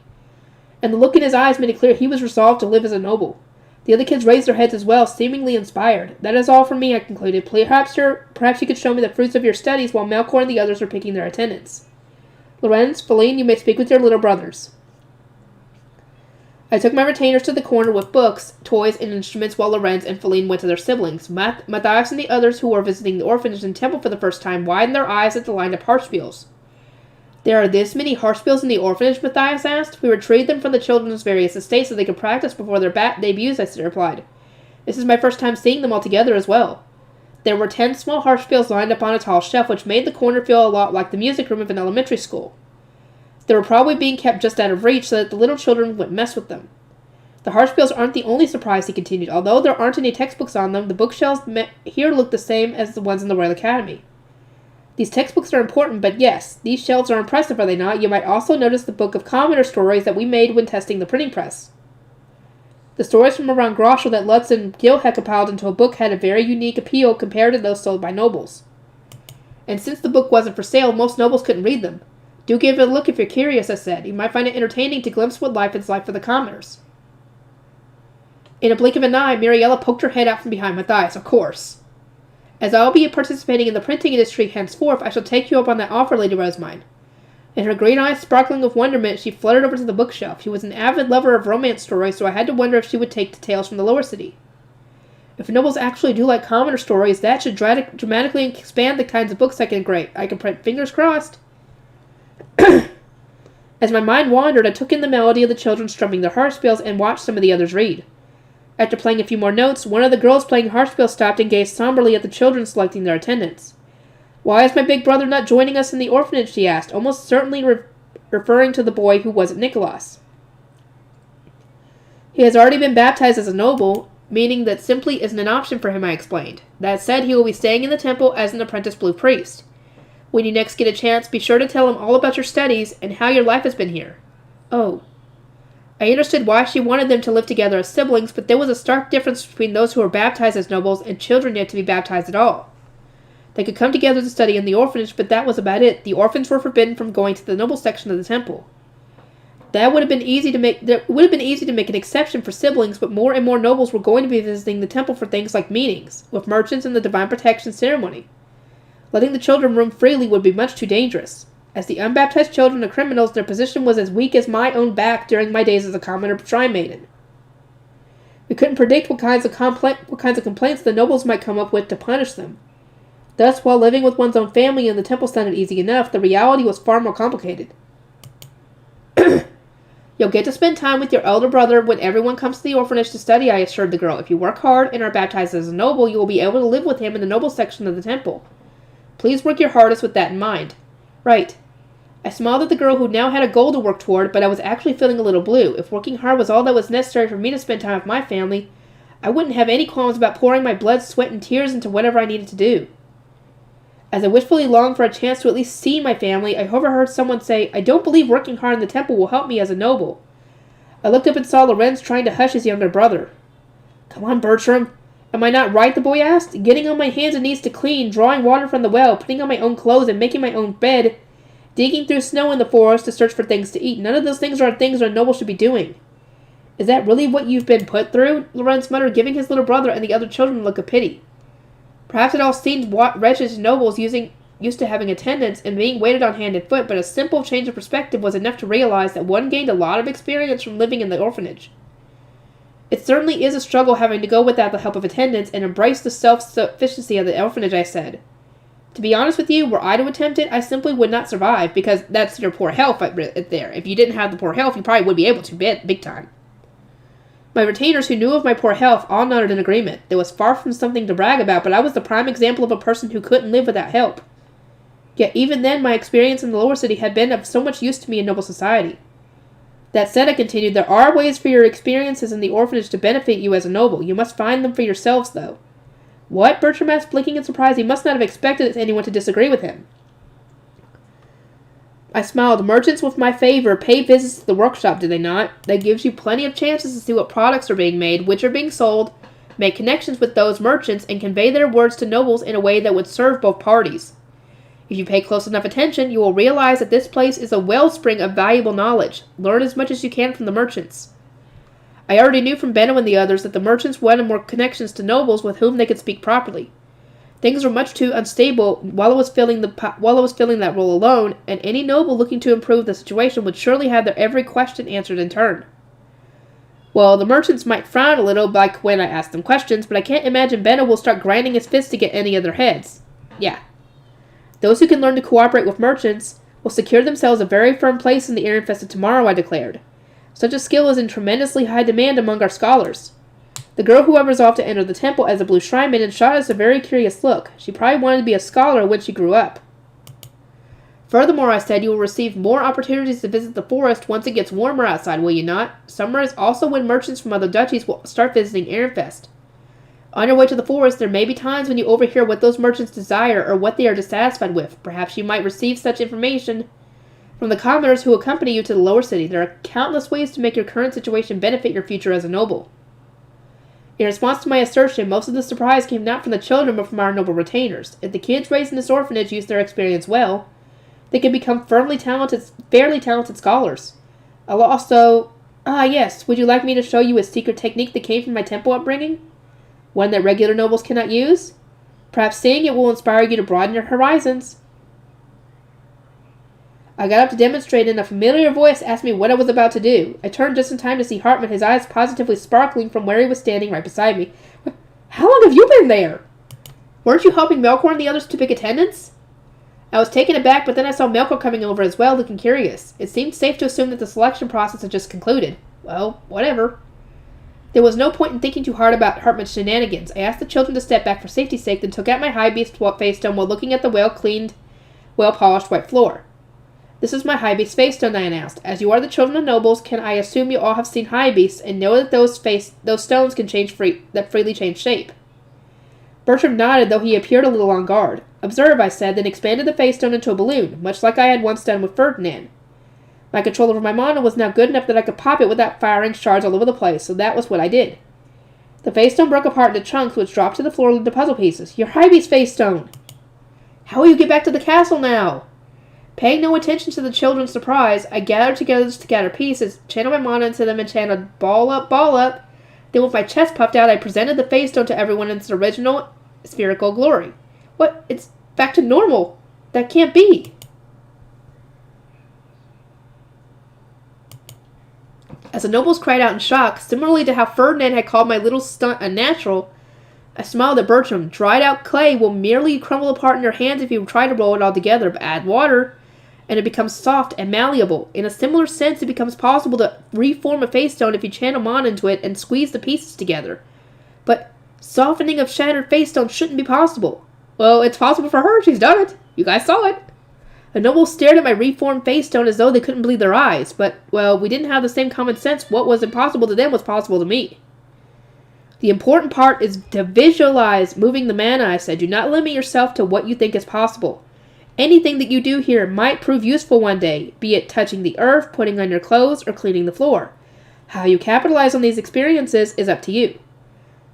And the look in his eyes made it clear he was resolved to live as a noble. The other kids raised their heads as well, seemingly inspired. That is all from me, I concluded. Perhaps you could show me the fruits of your studies while Melkor and the others are picking their attendants. Lorenz, Feline, you may speak with your little brothers. I took my retainers to the corner with books, toys, and instruments while Lorenz and Feline went to their siblings. Matthias and the others who were visiting the orphanage and temple for the first time widened their eyes at the lined-up harpspiels. There are this many Harspiels in the orphanage, Matthias asked. We retrieved them from the children's various estates so they could practice before their debuts, I replied. This is my first time seeing them all together as well. There were 10 small Harspiels lined up on a tall shelf, which made the corner feel a lot like the music room of an elementary school. They were probably being kept just out of reach so that the little children wouldn't mess with them. The Harspiels aren't the only surprise, he continued. Although there aren't any textbooks on them, the bookshelves here look the same as the ones in the Royal Academy. These textbooks are important, but yes, these shelves are impressive, are they not? You might also notice the book of commoner stories that we made when testing the printing press. The stories from around Groschel that Lutz and Gil had compiled into a book had a very unique appeal compared to those sold by nobles. And since the book wasn't for sale, most nobles couldn't read them. Do give it a look if you're curious, I said. You might find it entertaining to glimpse what life is like for the commoners. In a blink of an eye, Muriella poked her head out from behind Matthias. Of course. As I will be participating in the printing industry henceforth, I shall take you up on that offer, Lady Rosamine. And her green eyes sparkling with wonderment, she fluttered over to the bookshelf. She was an avid lover of romance stories, so I had to wonder if she would take to tales from the lower city. If nobles actually do like commoner stories, that should dramatically expand the kinds of books I can print. Fingers crossed. As my mind wandered, I took in the melody of the children strumming their harpspiels and watched some of the others read. After playing a few more notes, one of the girls playing harpspiel stopped and gazed somberly at the children selecting their attendants. Why is my big brother not joining us in the orphanage, she asked, almost certainly referring to the boy who wasn't Nicholas. He has already been baptized as a noble, meaning that simply isn't an option for him, I explained. That said, he will be staying in the temple as an apprentice blue priest. When you next get a chance, be sure to tell him all about your studies and how your life has been here. Oh. I understood why she wanted them to live together as siblings, but there was a stark difference between those who were baptized as nobles and children yet to be baptized at all. They could come together to study in the orphanage, but that was about it. The orphans were forbidden from going to the noble section of the temple. It would have been easy to make an exception for siblings, but more and more nobles were going to be visiting the temple for things like meetings with merchants and the divine protection ceremony. Letting the children roam freely would be much too dangerous. As the unbaptized children of criminals, their position was as weak as my own back during my days as a commoner shrine maiden. We couldn't predict what kinds of complaints the nobles might come up with to punish them. Thus, while living with one's own family in the temple sounded easy enough, the reality was far more complicated. You'll get to spend time with your elder brother when everyone comes to the orphanage to study, I assured the girl. If you work hard and are baptized as a noble, you will be able to live with him in the noble section of the temple. Please work your hardest with that in mind. Right. I smiled at the girl who now had a goal to work toward, but I was actually feeling a little blue. If working hard was all that was necessary for me to spend time with my family, I wouldn't have any qualms about pouring my blood, sweat, and tears into whatever I needed to do. As I wishfully longed for a chance to at least see my family, I overheard someone say, I don't believe working hard in the temple will help me as a noble. I looked up and saw Lorenz trying to hush his younger brother. Come on, Bertram. Am I not right, the boy asked. Getting on my hands and knees to clean, drawing water from the well, putting on my own clothes and making my own bed, digging through snow in the forest to search for things to eat. None of those things are things a noble should be doing. Is that really what you've been put through? Lorenz muttered, giving his little brother and the other children a look of pity. Perhaps it all seemed wretched to nobles used to having attendants and being waited on hand and foot, but a simple change of perspective was enough to realize that one gained a lot of experience from living in the orphanage. It certainly is a struggle having to go without the help of attendants and embrace the self-sufficiency of the orphanage, I said. To be honest with you, were I to attempt it, I simply would not survive, because that's your poor health right there. If you didn't have the poor health, you probably would be able to, big time. My retainers who knew of my poor health all nodded in agreement. It was far from something to brag about, but I was the prime example of a person who couldn't live without help. Yet even then, my experience in the lower city had been of so much use to me in noble society. That said, I continued, there are ways for your experiences in the orphanage to benefit you as a noble. You must find them for yourselves, though. What? Bertram asked, blinking in surprise. He must not have expected anyone to disagree with him. I smiled. Merchants with my favor pay visits to the workshop, do they not? That gives you plenty of chances to see what products are being made, which are being sold, make connections with those merchants, and convey their words to nobles in a way that would serve both parties. If you pay close enough attention, you will realize that this place is a wellspring of valuable knowledge. Learn as much as you can from the merchants. I already knew from Benno and the others that the merchants wanted more connections to nobles with whom they could speak properly. Things were much too unstable while I was filling that role alone, and any noble looking to improve the situation would surely have their every question answered in turn. Well, the merchants might frown a little like when I ask them questions, but I can't imagine Benno will start grinding his fists to get any of their heads. Yeah. Those who can learn to cooperate with merchants will secure themselves a very firm place in the air-infested tomorrow, I declared. Such a skill is in tremendously high demand among our scholars. The girl who had resolved to enter the temple as a blue shrine maiden shot us a very curious look. She probably wanted to be a scholar when she grew up. Furthermore, I said, you will receive more opportunities to visit the forest once it gets warmer outside, will you not? Summer is also when merchants from other duchies will start visiting Ehrenfest. On your way to the forest, there may be times when you overhear what those merchants desire or what they are dissatisfied with. Perhaps you might receive such information from the commoners who accompany you to the lower city. There are countless ways to make your current situation benefit your future as a noble. In response to my assertion, most of the surprise came not from the children but from our noble retainers. If the kids raised in this orphanage use their experience well, they can become fairly talented scholars. I'll also... yes, would you like me to show you a secret technique that came from my temple upbringing? One that regular nobles cannot use? Perhaps seeing it will inspire you to broaden your horizons. I got up to demonstrate, and a familiar voice asked me what I was about to do. I turned just in time to see Hartman, his eyes positively sparkling from where he was standing right beside me. How long have you been there? Weren't you helping Melkor and the others to pick attendance? I was taken aback, but then I saw Melkor coming over as well, looking curious. It seemed safe to assume that the selection process had just concluded. Well, whatever. There was no point in thinking too hard about Hartman's shenanigans. I asked the children to step back for safety's sake, then took out my high beast face stone while looking at the well-cleaned, well-polished white floor. This is my high beast face stone, I announced. As you are the children of nobles, can I assume you all have seen high beasts and know that those stones can freely change shape? Bertram nodded, though he appeared a little on guard. Observe, I said, then expanded the face stone into a balloon, much like I had once done with Ferdinand. My control over my mana was now good enough that I could pop it without firing shards all over the place, so that was what I did. The face stone broke apart into chunks, which dropped to the floor into puzzle pieces. Your high beast face stone! How will you get back to the castle now? Paying no attention to the children's surprise, I gathered together to gather pieces, channeled my mana into them, and chanted, ball up, ball up. Then with my chest puffed out, I presented the face stone to everyone in its original spherical glory. What? It's back to normal. That can't be. As the nobles cried out in shock, similarly to how Ferdinand had called my little stunt unnatural, I smiled at Bertram. Dried out clay will merely crumble apart in your hands if you try to roll it all together, but add water, and it becomes soft and malleable. In a similar sense, it becomes possible to reform a face stone if you channel mana into it and squeeze the pieces together. But softening of shattered face stone shouldn't be possible. Well, it's possible for her. She's done it. You guys saw it. The nobles stared at my reformed face stone as though they couldn't believe their eyes. But, well, we didn't have the same common sense. What was impossible to them was possible to me. The important part is to visualize moving the mana, I said. Do not limit yourself to what you think is possible. Anything that you do here might prove useful one day, be it touching the earth, putting on your clothes, or cleaning the floor. How you capitalize on these experiences is up to you.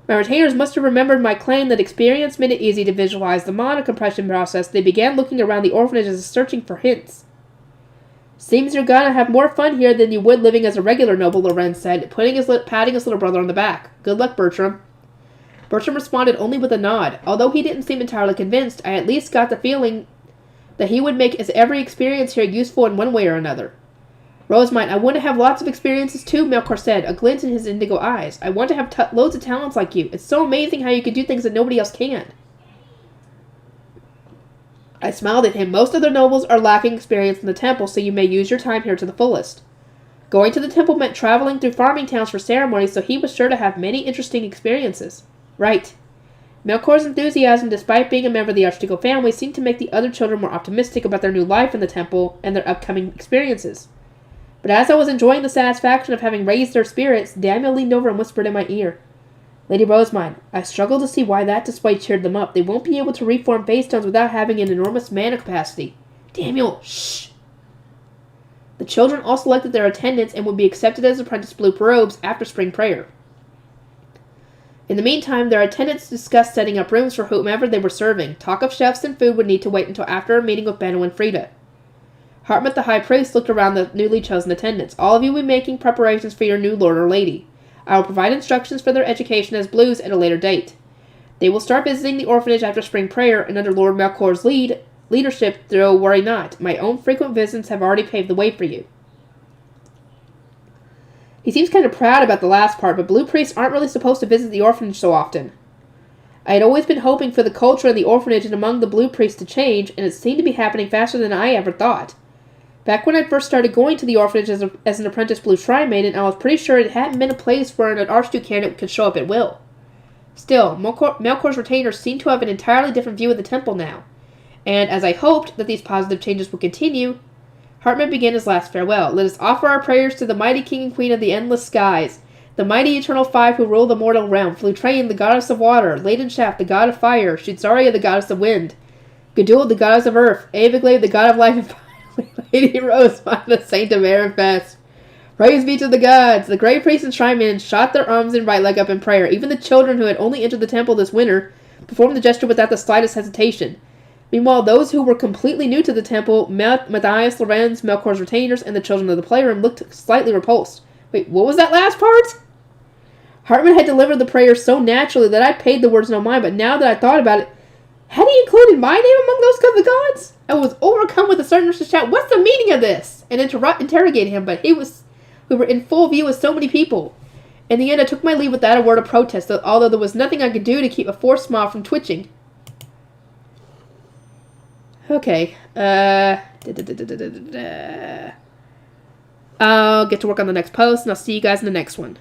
My retainers must have remembered my claim that experience made it easy to visualize the mana compression process. They began looking around the orphanage as searching for hints. Seems you're gonna have more fun here than you would living as a regular noble, Lorenz said, patting his little brother on the back. Good luck, Bertram. Bertram responded only with a nod. Although he didn't seem entirely convinced, I at least got the feeling that he would make every experience here useful in one way or another. Rosemine, I want to have lots of experiences too, Melkor said, a glint in his indigo eyes. I want to have loads of talents like you. It's so amazing how you can do things that nobody else can. I smiled at him. Most other nobles are lacking experience in the temple, so you may use your time here to the fullest. Going to the temple meant traveling through farming towns for ceremonies, so he was sure to have many interesting experiences. Right. Melkor's enthusiasm, despite being a member of the Archducal family, seemed to make the other children more optimistic about their new life in the temple and their upcoming experiences. But as I was enjoying the satisfaction of having raised their spirits, Daniel leaned over and whispered in my ear, Lady Rosemine, I struggle to see why that display cheered them up. They won't be able to reform face stones without having an enormous mana capacity. Daniel, shh! The children all selected their attendants and would be accepted as apprentice blue robes after spring prayer. In the meantime, their attendants discussed setting up rooms for whomever they were serving. Talk of chefs and food would need to wait until after a meeting with Benno and Frida. Hartmut the High Priest looked around the newly chosen attendants. All of you will be making preparations for your new lord or lady. I will provide instructions for their education as blues at a later date. They will start visiting the orphanage after spring prayer and under Lord Melkor's leadership, though worry not. My own frequent visits have already paved the way for you. He seems kind of proud about the last part, but blue priests aren't really supposed to visit the orphanage so often. I had always been hoping for the culture in the orphanage and among the blue priests to change, and it seemed to be happening faster than I ever thought. Back when I first started going to the orphanage as an apprentice Blue Shrine Maiden, I was pretty sure it hadn't been a place where an Archduke candidate could show up at will. Still, Melkor's retainers seem to have an entirely different view of the temple now, and as I hoped that these positive changes would continue, Hartman began his last farewell. Let us offer our prayers to the mighty king and queen of the endless skies, the mighty eternal five who rule the mortal realm, Flutrain, the goddess of water, Ladenshaft, the god of fire, Shutzaria, the goddess of wind, Gadul, the goddess of earth, Abiglave, the god of life, and finally, Lady Rosemont, the saint of air and fest. Praise be to the gods! The great priests and shrine men shot their arms and right leg up in prayer. Even the children who had only entered the temple this winter performed the gesture without the slightest hesitation. Meanwhile, those who were completely new to the temple, Matthias, Lorenz, Melkor's retainers, and the children of the playroom, looked slightly repulsed. Wait, what was that last part? Hartman had delivered the prayer so naturally that I paid the words no mind, but now that I thought about it, had he included my name among those of the gods? I was overcome with a certain urge to shout, "What's the meaning of this?" and interrogate him, but we were in full view with so many people. In the end, I took my leave without a word of protest, although there was nothing I could do to keep a forced smile from twitching. Okay, I'll get to work on the next post, and I'll see you guys in the next one.